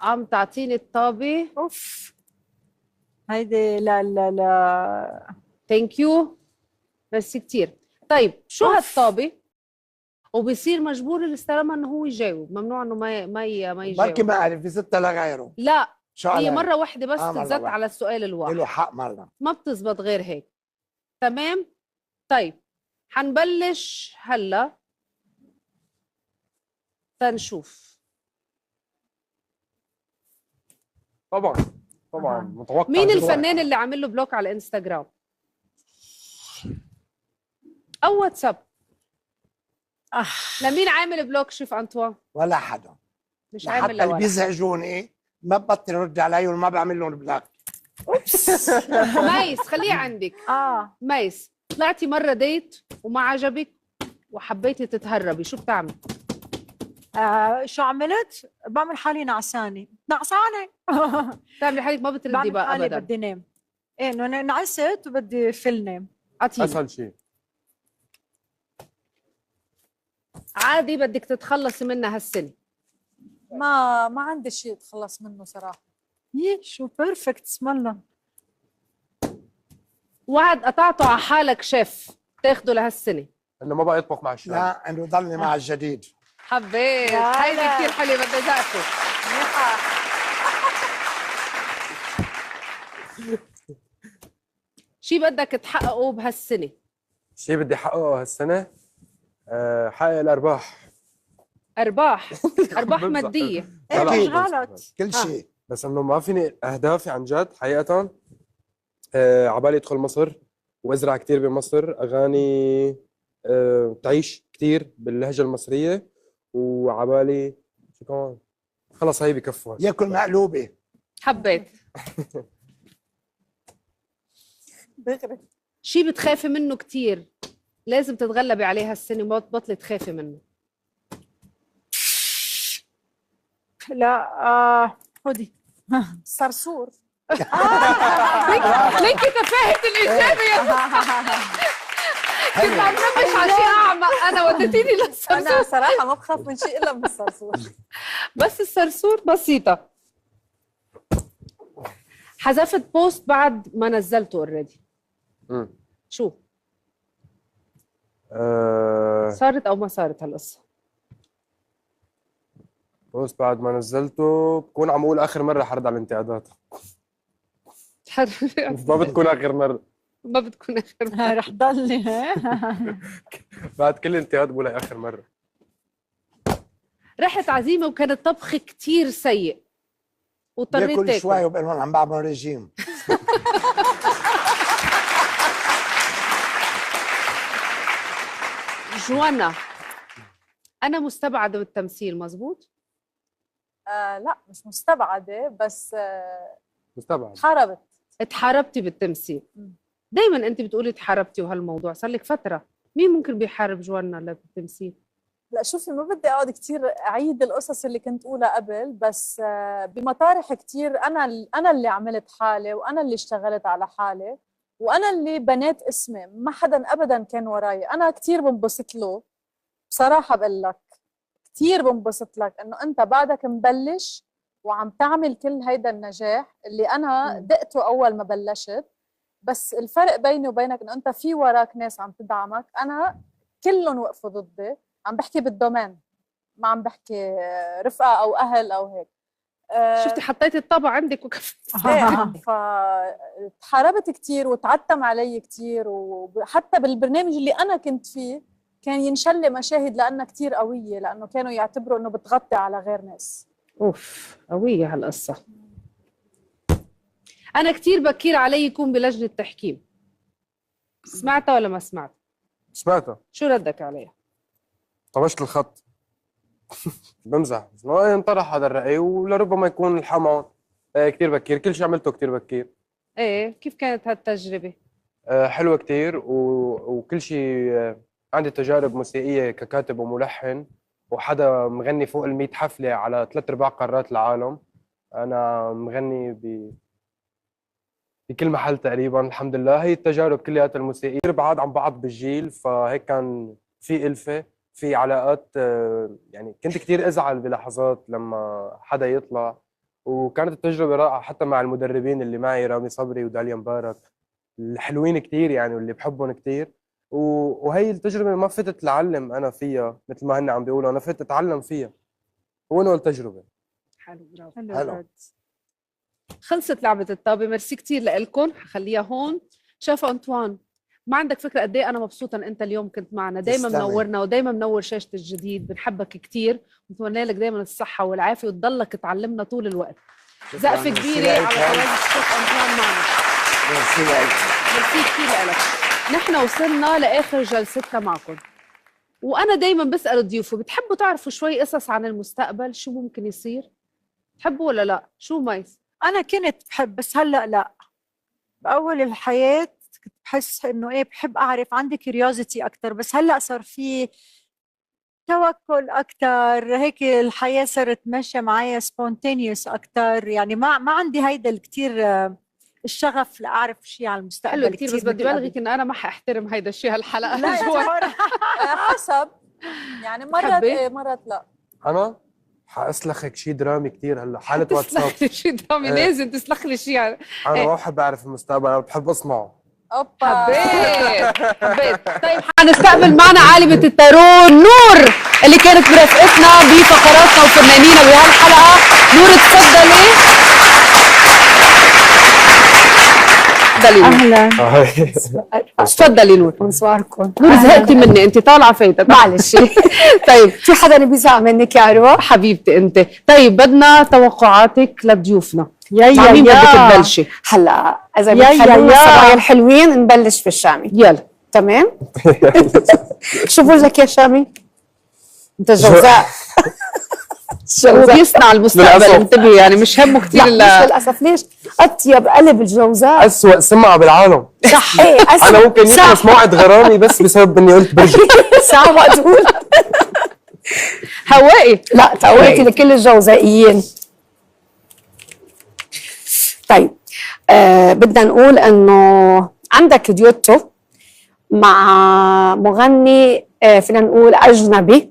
عم تعطيني الطابة. اوف. هيدي لا لا لا. ثانك يو. ميرسي كتير. طيب شو أوف. هالطابة؟ وبصير مجبور اللي استلمها انه هو يجاوب، ممنوع انه ما بركي يجاوب. ما اعرف يزتها لغيره. لا، شو هي عليه؟ مرة واحدة بس مرة تتزت واحدة. على السؤال له الواحد، حق مرة. ما بتزبط غير هيك. تمام. طيب حنبلش هلا تنشوف. طبعا طبعا متوقع مين جداً. الفنان اللي عامل له بلوك على الانستغرام او واتساب؟ لمين عامل بلوك شيف انطوان؟ ولا حدا. مش عامل حتى اللي لولا. بيزعجوني ما ببطل ارد عليهم وما بعمل لهم بلاك. اوبس. ميس خليها عندك. ميس، طلعتي مرة ديت وما عجبك وحبيتي تتهربي، شو بتعمل؟ شو عملت؟ بعمل حالي نعسانة. بتعملي حالك ما بتردي بعمل بقى حالي ابدا. بدي نام. ايه انه نعست وبدي فل نام. عطيني. اسهل شيء. عادي بدك تتخلصي منها هالسنة؟ ما عندي شيء اتخلص منه صراحه. شو بيرفكت اسم الله. وعد قطعته على حالك شيف تاخده لهالسنة؟ انه ما بقى يطبخ مع الشباب. لا انه ضلني مع الجديد. حبيت. لا هيدي لا. كثير حلوة، بدي ذاقه. شي بدك تحققه بهالسنة؟ شيء بدي احققه هالسنه، حقق الارباح. أرباح؟ أرباح بمزح. مادية؟ ايه لا، مش لا، غلط. كل شيء. بس انه ما فيني اهدافي عن جد حقيقه. عبالي ادخل مصر وازرع كثير بمصر اغاني، تعيش كثير باللهجه المصريه، وعبالي شو كمان. خلص هي بكفوا. ياكل مقلوبه. حبيت. دغري. شي بتخافي منه كتير لازم تتغلبي عليه هالسنة وما تبطلي تخافي منه؟ لا خدي. صرصور. ليكي تفاهة الإجابة يا كنت عم نمش على شيء أعمق. أنا وديتيني انا للصرصور. صراحه ما بخاف من شيء الا من الصرصور. بس الصرصور بسيطة. حذفت بوست بعد ما نزلته اوريدي. شو؟ صارت أو ما صارت هالقصة؟ بوست بعد ما نزلته بكون عم اقول اخر مره حرد على الانتقادات. ما بتكون اخر مره. ما بتكون آخر مرة. رح ضلني. بعد كل انتقاد بقول هي اخر مره. رحت عزيمة وكان الطبخ كتير سيء واضطريت باكل تاكل. شوي وبقول لهم عم بعمل ريجيم. جوانا، أنا مستبعدة من التمثيل، مزبوط؟ لا مش مستبعده بس مستبعد. حاربت. اتحاربتي بالتمثيل. دايما أنت بتقولي اتحاربتي وهالموضوع صار لك فترة. مين ممكن بيحارب جوانا بالتمثيل؟ لا شوفي ما بدي اقعد كثير اعيد القصص اللي كنت اقولها قبل، بس بمطارح كثير انا اللي عملت حالي، وانا اللي اشتغلت على حالي، وانا اللي بنيت اسمي. ما حدا ابدا كان وراي. انا كثير بنبسط له بصراحه، بقول لك كثير بنبسط لك انه انت بعدك مبلش وعم تعمل كل هيدا النجاح اللي انا دقته اول ما بلشت. بس الفرق بيني وبينك انه انت في وراك ناس عم تدعمك. انا كلهم وقفوا ضدي. عم بحكي بالدومين، ما عم بحكي رفقه او اهل او هيك. شفتي حطيتي الطابة عندك وكفت. فتحاربت كثير وتعتم علي كثير، وحتى بالبرنامج اللي انا كنت فيه كان ينشل لي مشاهد لانها كثير قويه، لانه كانوا يعتبروا انه بتغطي على غير ناس. اوف قوية هالقصة. أنا كتير بكير علي يكون بلجنة تحكيم. سمعتها ولا ما سمعت؟ سمعتها. شو ردك عليها؟ طبشت الخط. بمزح، بس ما انطرح هذا الرأي ولربما يكون الحق معهم. كثير بكير، كل شيء عملته كثير بكير. ايه كيف كانت هالتجربة؟ حلوة كثير وكل شيء. عندي تجارب موسيقية ككاتب وملحن، وحدا مغني فوق ال100 حفلة على 3/4 قارات العالم. أنا مغني بكل محل تقريبا الحمد لله. هي التجارب كلياتها الموسيقية بعاد عن بعض بالجيل، فهيك كان في ألفة، في علاقات. يعني كنت كثير أزعل بلحظات لما حدا يطلع وكانت التجربه رائعه حتى مع المدربين اللي معي، رامي صبري وداليا مبارك، الحلوين كتير يعني واللي بحبهم كتير. وهي التجربه ما فتت لعلم انا فيها مثل ما هن عم بيقولوا، انا فتت اتعلم فيها. هو التجربه. حلو، برافو. حلو. خلصت لعبة الطابة، ميرسي كتير لكم، حخليها هون. شيف أنطوان، ما عندك فكرة قد ايه أنا مبسوطة إن أنت اليوم كنت معنا، دايما تسلمي. منورنا ودايما منور شاشة الجديد، بنحبك كتير ونتمنى لك دايما الصحة والعافية وتضلك تعلمنا طول الوقت. زقفة كبيرة على قناة الشيف أنطوان معنا. ميرسي لك. ميرسي كتير لك. نحن وصلنا لآخر جلستنا معكم، وأنا دايما بسأل ضيوفي بتحبوا تعرفوا شوي قصص عن المستقبل، شو ممكن يصير؟ تحبوا ولا لا؟ شو ميس؟ انا كنت بحب بس هلا لا. باول الحياه كنت بحس انه ايه بحب اعرف، عندي كيوريوزيتي اكثر، بس هلا صار في توكل اكثر، هيك الحياه صارت ماشيه معي سبونتينيوس اكثر، يعني ما عندي هيدا الكثير الشغف لاعرف شيء عن المستقبل. حلو كتير، بس بدي بلغيك ان انا ما حاحترم هيدا الشيء هالحلقه. لا حسب يعني مرات ايه مرات لا. انا حاسلخك شيء درامي كتير هلا، حاله واتساب. شيء درامي، لازم تسلخ لي شيء يعني. انا ما بحب اعرف المستقبل، انا بحب اسمعه. اوبا حبيت. طيب حنستقبل معنا عالمة التارو نور اللي كانت مرافقتنا بفقراتنا وفنانينا بهالحلقة. نور تفضلي. اهلا. تفضلي نور. بونسواركم. نور زهقتي مني، انت طالعة فايتة. معلش. طيب في حدا بيزعق منك يا عروة؟ حبيبتي انت. طيب بدنا توقعاتك لضيوفنا. يا مع مين بدك تبلشي؟ هلا اذا يا بتخلونا الصبايا الحلوين نبلش بالشامي. يلا. تمام. شو وجهك يا شامي؟ انت جوزاء. هو بيصنع المستقبل، انتبهي يعني مش همه كثير. لا مش للاسف. ليش؟ اطيب قلب الجوزاء. اسوأ سمعة بالعالم. صح. ايه انا ممكن يخلص موعد غرامي بس بسبب اني قلت برجع. ساعة ما تقول. هوائي. لا تقويتي لكل الجوزائيين. طيب بدنا نقول انه عندك ديوتو مع مغني فينا نقول اجنبي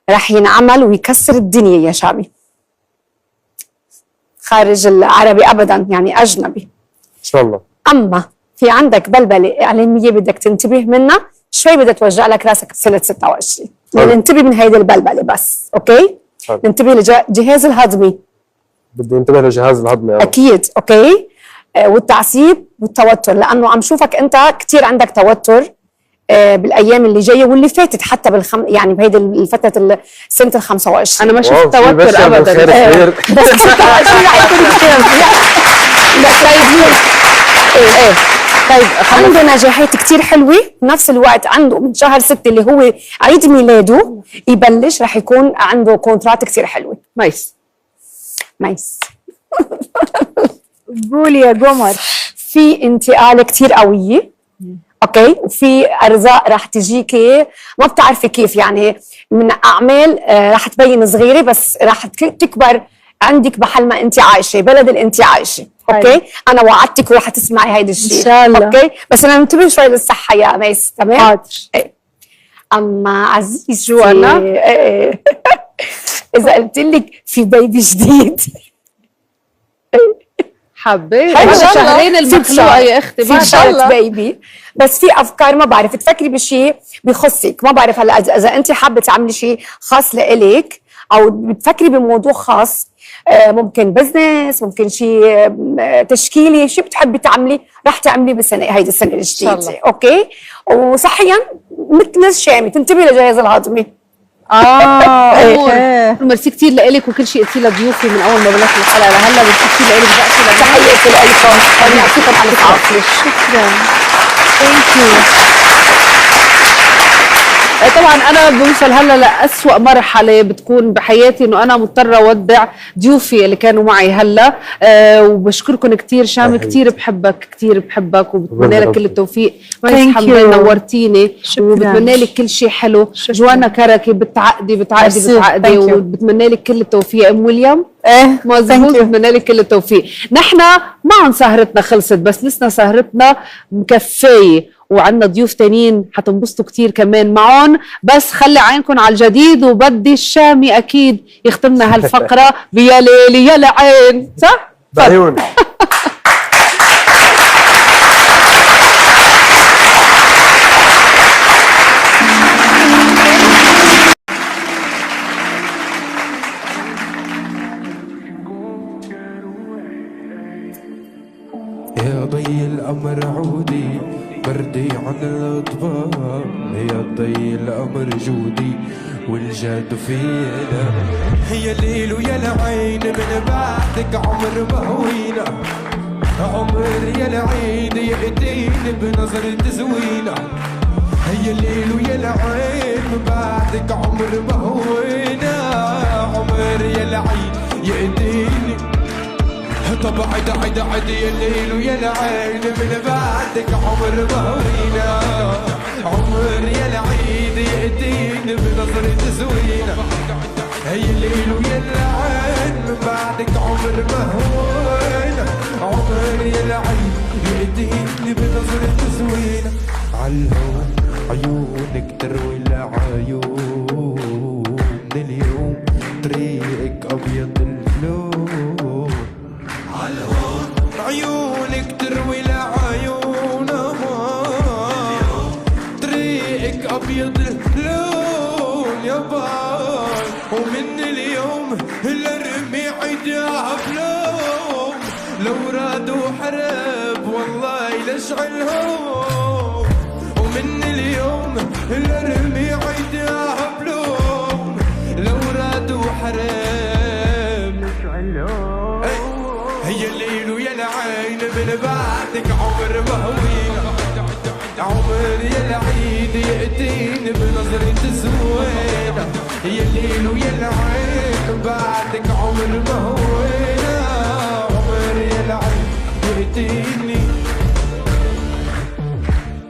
رح ينعمل ويكسر الدنيا يا شامي، خارج العربي ابدا، يعني اجنبي ان شاء الله. اما في عندك بلبله اعلاميه بدك تنتبه منها شوي، بدها توجع لك راسك بسنه 26. يعني انتبه من هيدي البلبله بس. اوكي. حلو. ننتبه للجهاز الهضمي. بدي انتبه لجهاز الهضمي. اكيد. اوكي. والتعصيب والتوتر، لانه عم شوفك انت كثير عندك توتر بالايام اللي جايه واللي فاتت، حتى يعني بهيدي الفتره سنه ال 25. انا ما شفت توتر ابدا. بس 26 رح يكون كثير منيح. ايه طيب عنده نجاحات كثير حلوه، بنفس الوقت عنده من شهر 6 اللي هو عيد ميلاده يبلش رح يكون عنده كونترات كثير حلوه. ميس. قولي يا قمر. في انتقال كثير قويه. اوكي. وفي ارزاق رح تجيكي ما بتعرفي كيف، يعني من اعمال رح تبين صغيره بس رح تكبر عندك محل ما انت عايشه، بلد اللي انت عايشه. اوكي. انا وعدتك ورح تسمعي هيدا الشيء ان شاء الله. اوكي. بس انا انتبه شوي للصحه يا ميس. تمام. حاضر. إيه. اما عزيزتي شو انا؟ إيه. اذا قلت لك في بيبي جديد حبيت. هذا شهرين المخلوقه يا اختي. في شهر بيبي، بس في افكار ما بعرف تفكري بشيء بخصك. ما بعرف هلا اذا انت حابه تعملي شيء خاص لإلك او بتفكري بموضوع خاص، ممكن بزنس، ممكن شيء تشكيلي، شيء بتحبي تعملي رح تعملي هيدي السنه الجديده. اوكي. وصحيا مثل الشامي تنتبهي للجهاز الهضمي. ميرسي كثير لك وكل شيء قلتي لضيوفي من اول ما بلشنا الحلقه لهلا. ميرسي كثير لك. تحياتي لكم. يعطيكم الف عافيه. شكرا. ثانك يو. طبعا انا بوصل هلا لأسوأ مرحله بتكون بحياتي، انه انا مضطره اودع ضيوفي اللي كانوا معي هلا. وبشكركم كثير شامي، كثير بحبك وبتمنى لك كل التوفيق. ميس حمدان نورتيني وبتمنى لك كل شيء حلو. جوانا كركي بتعقدي وبتمنى لك كل التوفيق. ام ويليام مظبوط، بتمنى لك كل التوفيق. نحن معهم سهرتنا خلصت، بس لسنا سهرتنا مكفيه وعندنا ضيوف تانيين حتنبسطوا كتير كمان معهم، بس خلي عينكم على الجديد، وبدي الشامي اكيد يختمنا هالفقره بيا ليلي يا العين، صح؟ بعيوني. يا ضي الأمر عودي بردي عن الأطباق، يا ضي الأمر جودي والجاد فينا، يا ليل ويا العين من بعدك عمر بهوينا، عمر يا العين يأتيني بنظرة زوينة، يا الليل ويا العين من بعدك عمر بهوينا، عمر يا العين يأتيني. طب عد يا الليل ويا العين من بعدك عمر بهوينا، عمر يا العيد يأتيني بنظرة زوينة، هي الليل ويا العين من بعدك عمر بهوينا، عمر يا العيد يأتيني بنظرة زوينة، عالهون عيونك تروي العيون، اليوم طريقك أبيض اللون، عالهون عيونك تروي العيون، طريقك أبيض اللون يا باي، ومن اليوم الارمي عيدها بلوم، لو رادوا حرب والله لشعلهم، ومن اليوم الارمي عيدها بلوم، لو رادوا حرب لشعلهم، هي الليل ويا العين من بعدك عمر بهوينا، عمر يا العيد يأتيني بنظرة زوينة، هي الليل ويا العين من بعدك عمر بهوينا، عمر يا العيد يأتيني.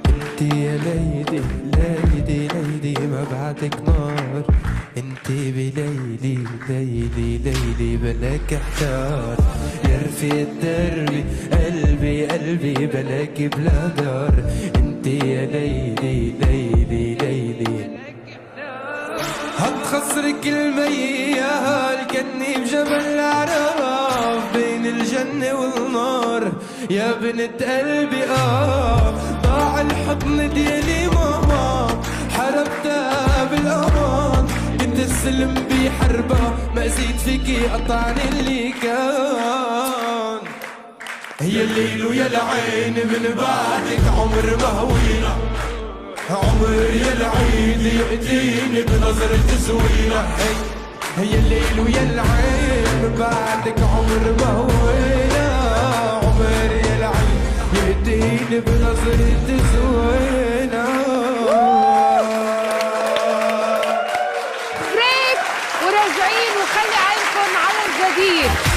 انت يا ليدي ليدي ليدي ما بعدك نار، انت بليلي ليلي ليلي بلاك احتار، يا رفيق دربي قلبي قلبي بلاك بلا دار، انت يا ليلي ليلي ليلي هتخسرك الميال كني بجبل العراف، بين الجنة والنار يا بنت قلبي ضاع الحضن ديالي ماما، حربتها بالامان، كنت السلم بحربها ما زيد فيكي قطعني اللي كان، هي الليل ويا العين من بعدك عمر بهوينا، عمر يا العيد يأتيني بنظرة زوينة، هي الليل ويا العين من بعدك عمر بهوينا، عمر يا العيد يأتيني بنظرة زوينة. بريك وراجعين، وخلي عينكم على الجديد.